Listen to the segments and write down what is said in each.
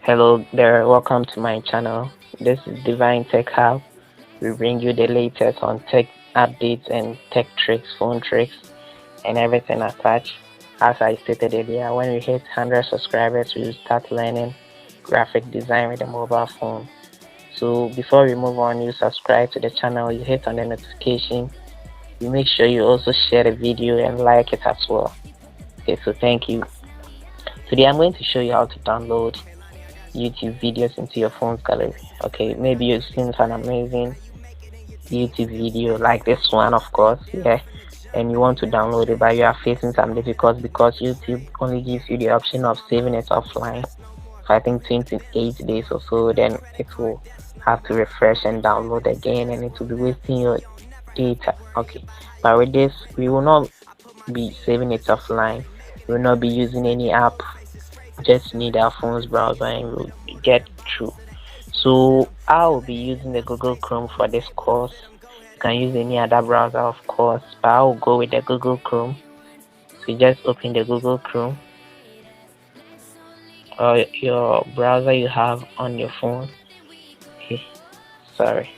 Hello there, welcome to my channel. This is Divine Tech Hub. We bring you the latest on tech updates and tech tricks, phone tricks, and everything as such. As I stated earlier, when we hit 100 subscribers, we will start learning graphic design with a mobile phone. So before we move on, you subscribe to the channel, you hit on the notification, you make sure you also share the video and like it as well. Okay, so thank you. Today I'm going to show you how to download YouTube videos into your phone's gallery. Okay, maybe you've seen an amazing YouTube video like this one, of course, yeah, and you want to download it, but you are facing some difficulties because YouTube only gives you the option of saving it offline for I think 28 days or so. Then it will have to refresh and download again, and it will be wasting your data. Okay, but with this, we will not be saving it offline. We will not be using any app, just need our phone's browser and we'll get through. So I'll be using the Google Chrome for this course. You can use any other browser, of course, but I'll go with the Google Chrome. So you just open the Google Chrome or your browser you have on your phone. Okay, sorry.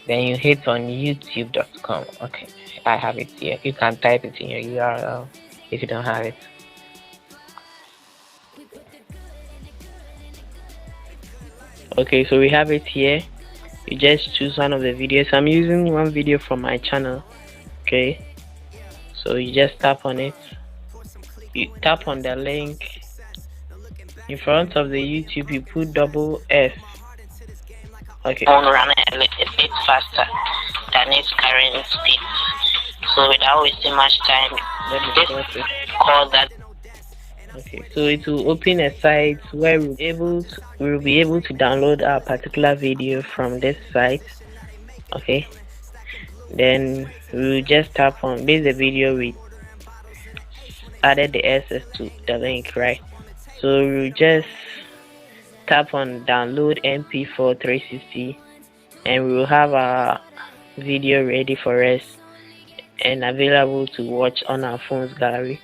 Then you hit on youtube.com. Okay, I have it here. You can type it in your URL if you don't have it. Okay, so we have it here. You just choose one of the videos. I'm using one video from my channel. Okay, so you just tap on it. You tap on the link in front of the YouTube. You put double S. Okay, phone run a little bit faster than its current speed. So without wasting much time, let me call that. Okay, so it will open a site where we'll be able to download our particular video from this site. Okay, then we'll just tap on this the video we added the access to the link, right? So we'll just tap on download MP4 360 and we will have our video ready for us and available to watch on our phone's gallery.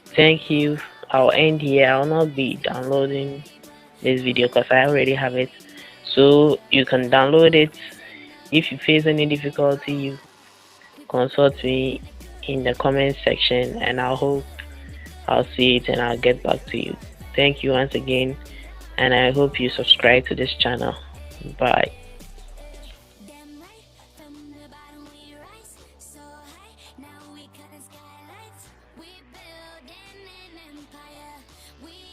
Thank you. I'll end here. I'll not be downloading this video because I already have it, so you can download it. If you face any difficulty, you consult me in the comment section and I'll see it and I'll get back to you. Thank you once again, and I hope you subscribe to this channel. Bye.